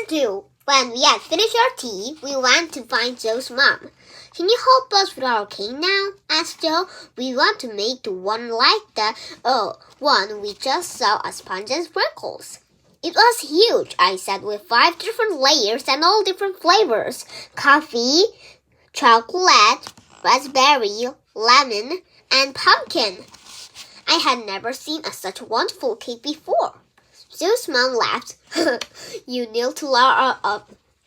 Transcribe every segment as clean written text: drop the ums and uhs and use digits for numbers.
Chapter 2. When we had finished our tea, we went to find Joe's mom. Can you help us with our cake now? Asked Joe. We want to make the one like the one we just saw as sponge and sprinkles. It was huge, I said, with 5 different layers and all different flavors. Coffee, chocolate, raspberry, lemon, and pumpkin. I had never seen such a wonderful cake before. Joe's mom laughed. You need to learn a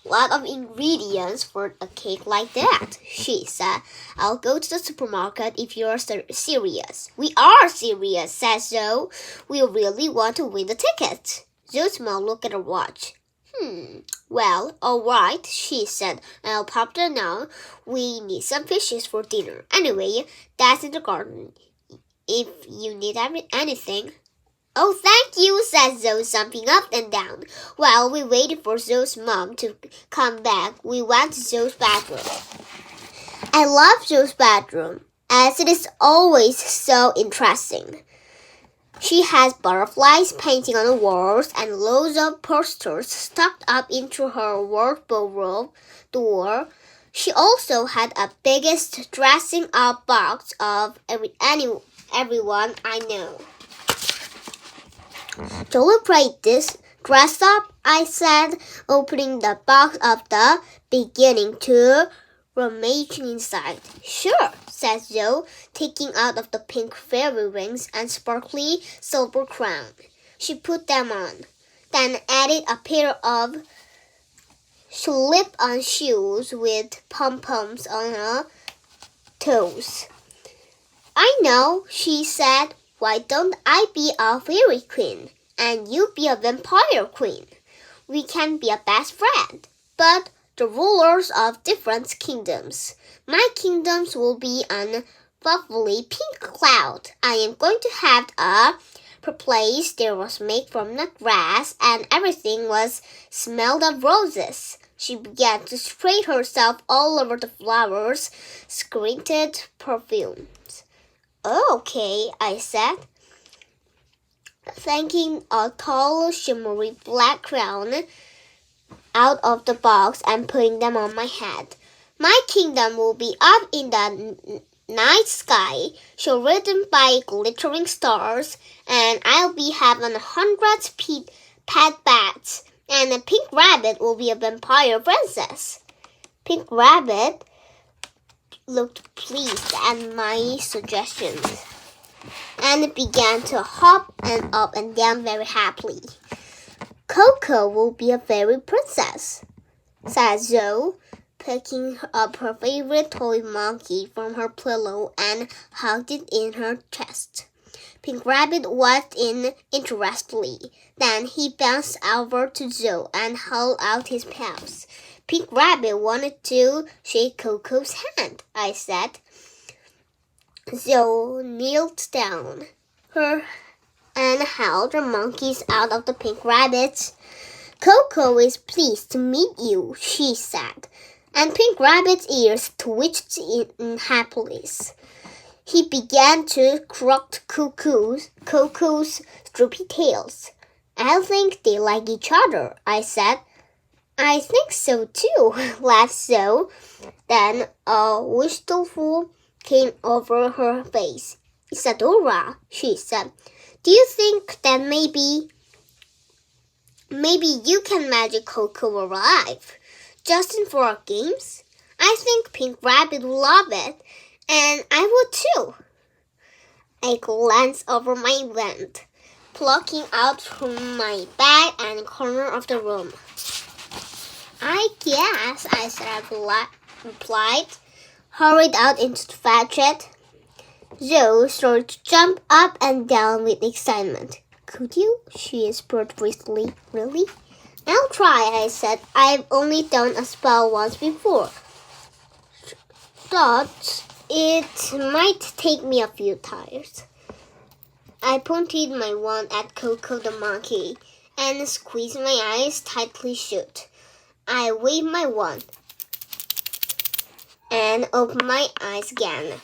lot of ingredients for a cake like that, she said. I'll go to the supermarket if you're serious. We are serious, said Joe. We really want to win the ticket. Joe's mom looked at her watch. Well, all right, she said. I'll pop them now. We need some fishes for dinner. Anyway, that's in the garden. If you need anything. Oh, thank you, said Zoe, jumping up and down. While we waited for Zoe's mom to come back, we went to Zoe's bedroom. I love Zoe's bedroom, as it is always so interesting. She has butterflies painting on the walls and loads of posters stuck up into her wardrobe door. She also had a biggest dressing up box of everyone I know. Celebrate this dress up, I said, opening the box of the beginning to rummaging inside. Sure, said Joe, taking out of the pink fairy rings and sparkly silver crown. She put them on, then added a pair of slip-on shoes with pom-poms on her toes. I know, she said. Why don't I be a fairy queen, and you be a vampire queen? We can be a best friend, but the rulers of different kingdoms. My kingdoms will be on lovely pink cloud. I am going to have a place that was made from the grass, and everything was smelled of roses. She began to spray herself all over the flowers, scented perfumes. Okay, I said, taking a tall, shimmery black crown out of the box and putting them on my head. My kingdom will be up in the night sky, shrouded by glittering stars, and I'll be having 100 pet bats, and a pink rabbit will be a vampire princess. Pink Rabbit looked pleased at my suggestions and began to hop and up and down very happily. Coco will be a fairy princess, said Zoe, picking up her favorite toy monkey from her pillow and hugged it in her chest. Pink Rabbit watched in interestedly. Then he bounced over to Zoe and held out his paws. Pink Rabbit wanted to shake Coco's hand, I said. Zoe kneeled down and held the monkeys out of the Pink Rabbit. Coco is pleased to meet you, she said, and Pink Rabbit's ears twitched in happiness. He began to croak Coco's droopy tails. I think they like each other, I said. I think so too, laughed Zoe. Then a wistful came over her face. Isadora, she said, do you think that maybe you can magic Coco alive? Justin for our games? I think Pink Rabbit will love it, and I would too. I glanced over my vent, plucking out from my bag and the corner of the room. I guess, I said, replied, hurried out into the fetched. Zoe started to jump up and down with excitement. Could you? She whispered briefly. Really? I'll try, I said. I've only done a spell once before. Thought it might take me a few tries. I pointed my wand at Coco the monkey and squeezed my eyes tightly shut. I waved my wand and opened my eyes again.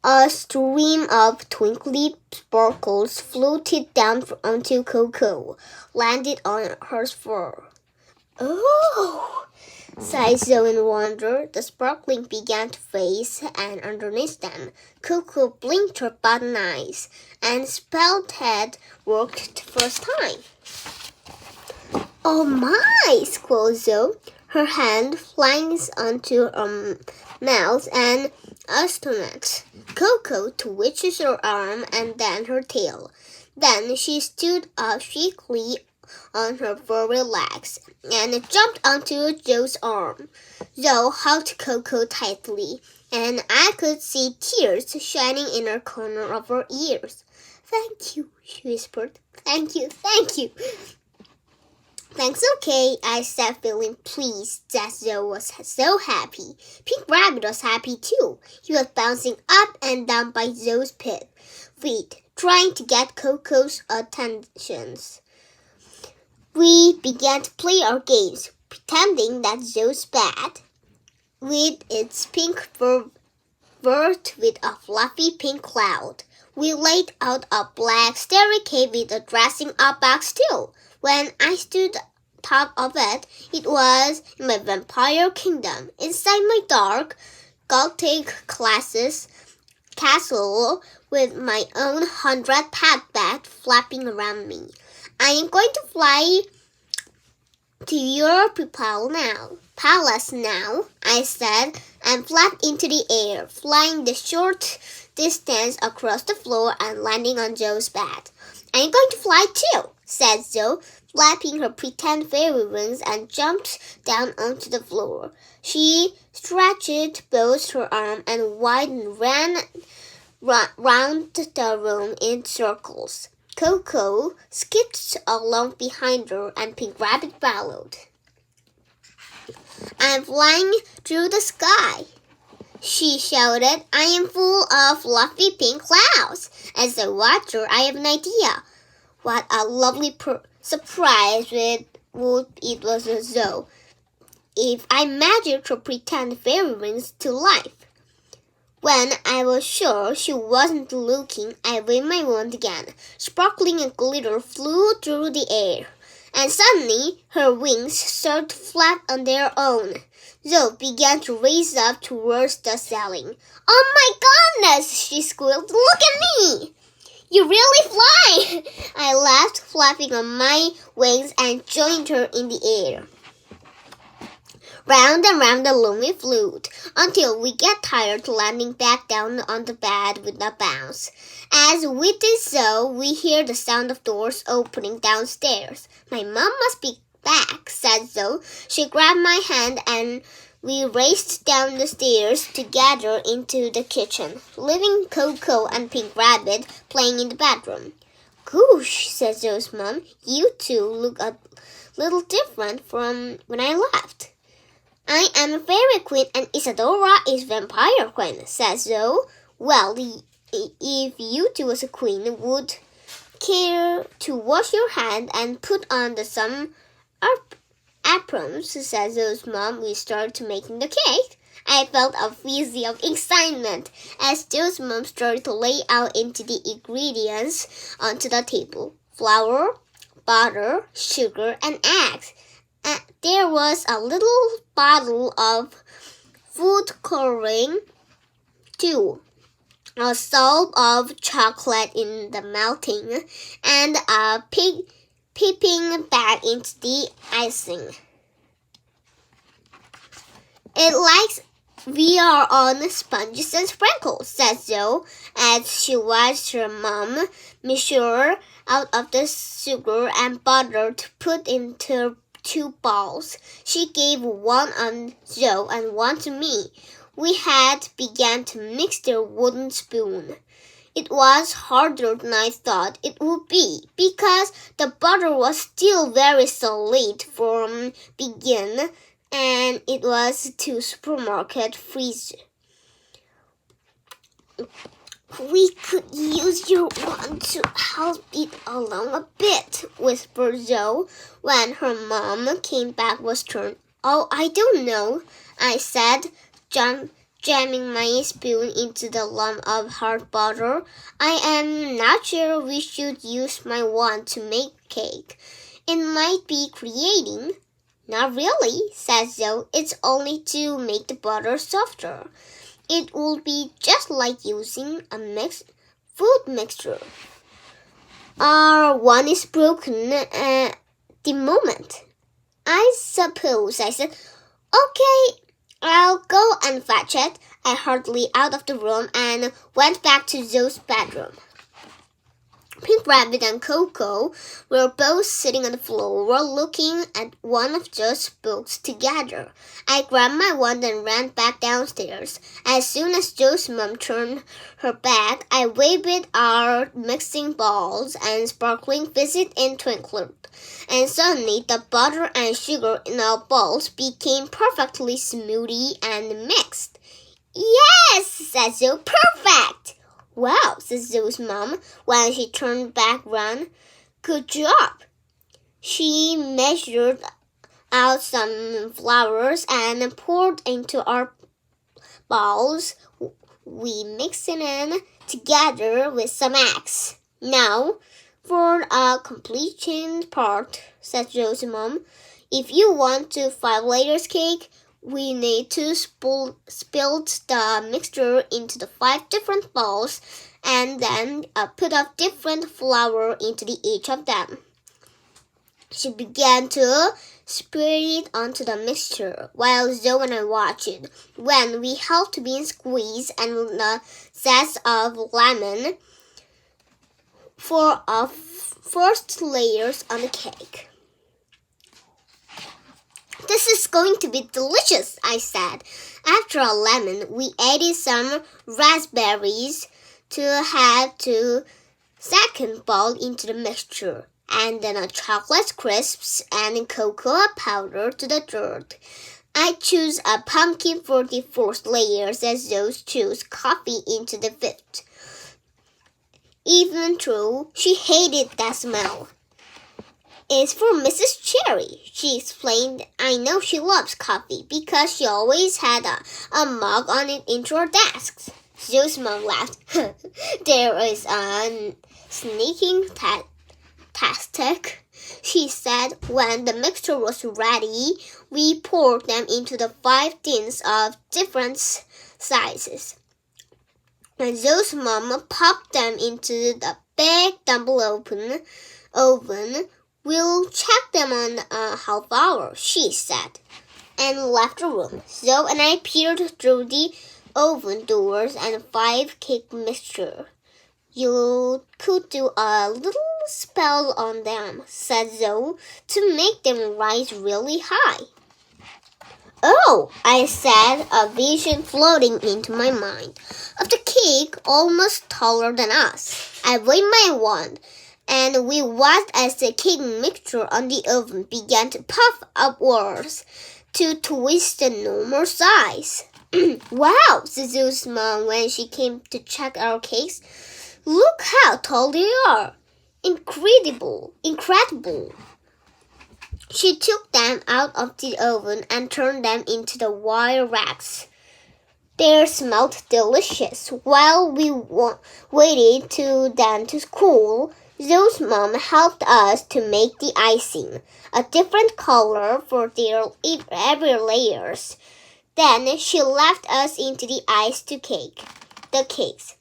A stream of twinkly sparkles floated down onto Coco, landed on her fur. Oh! Sighed Zoe in wonder. The sparkling began to fade, and underneath them, Coco blinked her button eyes, and spelled head worked first time. Oh my! squealed Zoe, her hand flying onto her mouth and astonished. Coco twitched her arm and then her tail. Then she stood up shakily on her furry legs and jumped onto Joe's arm. Joe hugged Coco tightly, and I could see tears shining in her corner of her ears. "Thank you," she whispered. "Thank you, thank you." "Thanks, okay," I said, feeling pleased that Joe was so happy. Pink Rabbit was happy too. He was bouncing up and down by Joe's feet, trying to get Coco's attention. We began to play our games, pretending that Joe's bed, with its pink fur bird with a fluffy pink cloud. We laid out a black staircase with a dressing-up box too. When I stood top of it, it was in my vampire kingdom, inside my dark, Gothic castle with my own 100 pet bed flapping around me. "I am going to fly to your palace now," I said, and flapped into the air, flying the short distance across the floor and landing on Joe's bed. "I'm going to fly too," said Joe, flapping her pretend fairy wings and jumped down onto the floor. She stretched both her arms and wide and ran round the room in circles. Coco skipped along behind her, and Pink Rabbit followed. "I'm flying through the sky," she shouted. "I am full of fluffy pink clouds." As I watched her, I have an idea. What a lovely surprise it was though, if I magicked her pretend fairy wings to life. When I was sure she wasn't looking, I waved my wand again. Sparkling and glitter flew through the air, and suddenly her wings started to flap on their own. Zoe began to race up towards the ceiling. "Oh my goodness!" she squealed. "Look at me! You really fly!" I laughed, flapping on my wings, and joined her in the air. Round and round the room we flew, until we get tired, landing back down on the bed with a bounce. As we did so, we hear the sound of doors opening downstairs. "My mom must be back," said Zoe. She grabbed my hand and we raced down the stairs together into the kitchen, leaving Coco and Pink Rabbit playing in the bedroom. "Gosh," said Zoe's mom, "you two look a little different from when I left." "I am a fairy queen and Isadora is vampire queen," said Zoe. "Well, if you two as a queen would care to wash your hands and put on some aprons," said Zoe's mom. We started making the cake. I felt a fizzy of excitement as Zoe's mom started to lay out into the ingredients onto the table. Flour, butter, sugar, and eggs. There was a little bottle of food coloring, too, a salt of chocolate in the melting, and a peeping back into the icing. "It likes we are on sponges and sprinkles," said Zoe, as she watched her mom measure out of the sugar and butter to put into 2 bowls. She gave one on Joe and one to me. We had begun to mix their wooden spoon. It was harder than I thought it would be, because the butter was still very solid from begin, and it was to supermarket freezer. "We could use your wand to help it along a bit," whispered Zoe when her mom came back was turned. "Oh, I don't know," I said, jamming my spoon into the lump of hard butter. I am not sure we should use my wand to make cake. It might be creating. Not really, said Zoe. It's only to make the butter softer. It will be just like using a food mixture. Our wand is broken at the moment. I suppose, I said. Okay, I'll go and fetch it. I hurried out of the room and went back to Zoe's bedroom. Pink Rabbit and Coco were both sitting on the floor looking at one of Joe's books together. I grabbed my wand and ran back downstairs. As soon as Joe's mom turned her back, I waved our mixing balls and sparkling fizz and twinkled. And suddenly the butter and sugar in our bowls became perfectly smoothie and mixed. Yes, said Joe, perfect! Wow, said Zoe's mom when she turned back around. Good job. She measured out some flowers and poured into our bowls. We mixed it in together with some eggs. Now, for a completion part, said Zoe's mom, if you want to 5 layers cake, we need to spill the mixture into the 5 different bowls and then put a different flour into each of them. She began to spread it onto the mixture while Zoe and I watched. When we helped bean squeeze and the zest of lemon for our first layers on the cake. This is going to be delicious, I said. After a lemon, we added some raspberries to add to second bowl into the mixture, and then a chocolate crisps and cocoa powder to the third. I chose a pumpkin for the 4th layers as those chose coffee into the 5th. Even though she hated that smell. It's for Mrs. Cherry, she explained. I know she loves coffee because she always had a mug on it into her desk. Joe's mom laughed. There is a sneaking tactic, she said. When the mixture was ready, we poured them into the 5 tins of different sizes. And Joe's mom popped them into the big double oven. We'll check them on a half hour, she said, and left the room. Zoe and I peered through the oven doors and 5 cake mixture. You could do a little spell on them, said Zoe, to make them rise really high. Oh, I said, a vision floating into my mind of the cake almost taller than us. I waved my wand, and we watched as the cake mixture on the oven began to puff upwards to twist the normal size. Wow, said Zoe's mom when she came to check our cakes. Look how tall they are. Incredible. She took them out of the oven and turned them into the wire racks. They smelled delicious. While we waited to cool, Zoe's mom helped us to make the icing, a different color for every layers. Then she left us into the ice to the cakes.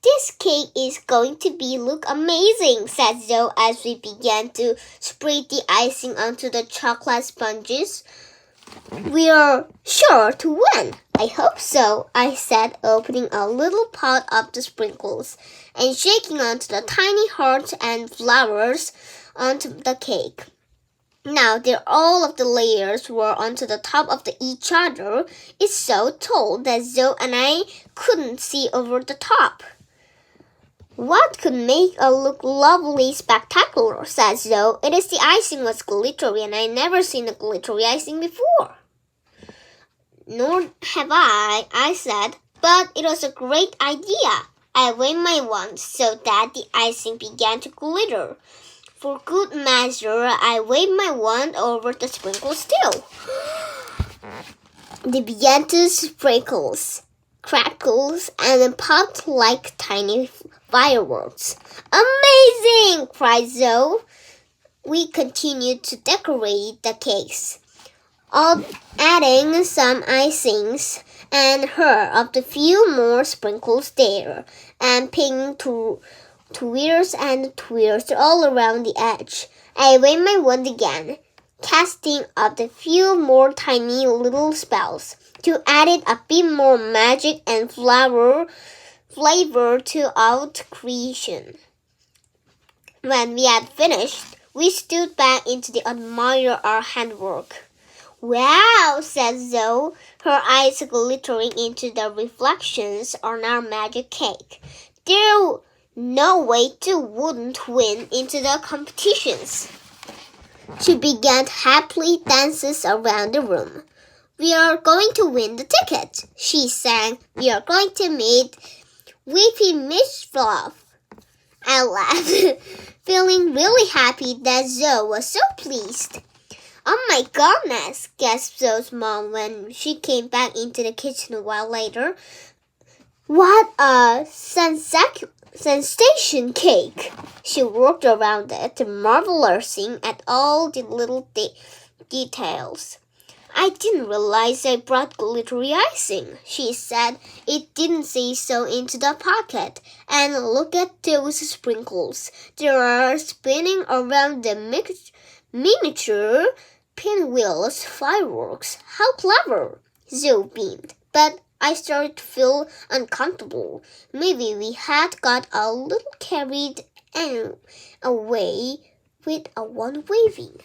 This cake is going to look amazing, said Zoe as we began to spread the icing onto the chocolate sponges. We're sure to win. I hope so, I said, opening a little pot of the sprinkles and shaking onto the tiny hearts and flowers onto the cake. Now that all of the layers were onto the top of each other, it's so tall that Zoe and I couldn't see over the top. What could make it look lovely spectacular, said Zoe. It is the icing was glittery, and I never seen a glittery icing before. Nor have I said, but it was a great idea. I waved my wand so that the icing began to glitter. For good measure, I waved my wand over the sprinkles too. They began to sprinkle, crackles, and popped like tiny fireworks. Amazing! Cried Zoe. We continued to decorate the cakes, adding some icings and her of the few more sprinkles there, and pink twirls and twirls all around the edge. I waved my wand again, casting up the few more tiny little spells to add it a bit more magic and flavor to our creation. When we had finished, we stood back to admire our handwork. Wow, said Zoe, her eyes glittering into the reflections on our magic cake. There no way you wouldn't win into the competitions. She began happily dances around the room. We are going to win the ticket, she sang. We are going to meet Weepy Mishfluff. I laughed, feeling really happy that Zoe was so pleased. Oh my goodness, gasped Zoe's mom when she came back into the kitchen a while later. What a sensation cake! She worked around it, marveling at all the little details. I didn't realize I brought glittery icing, she said. It didn't say so into the pocket. And look at those sprinkles. They are spinning around the miniature pinwheels fireworks. How clever! Zoe beamed. But I started to feel uncomfortable. Maybe we had got a little carried away with a wand waving.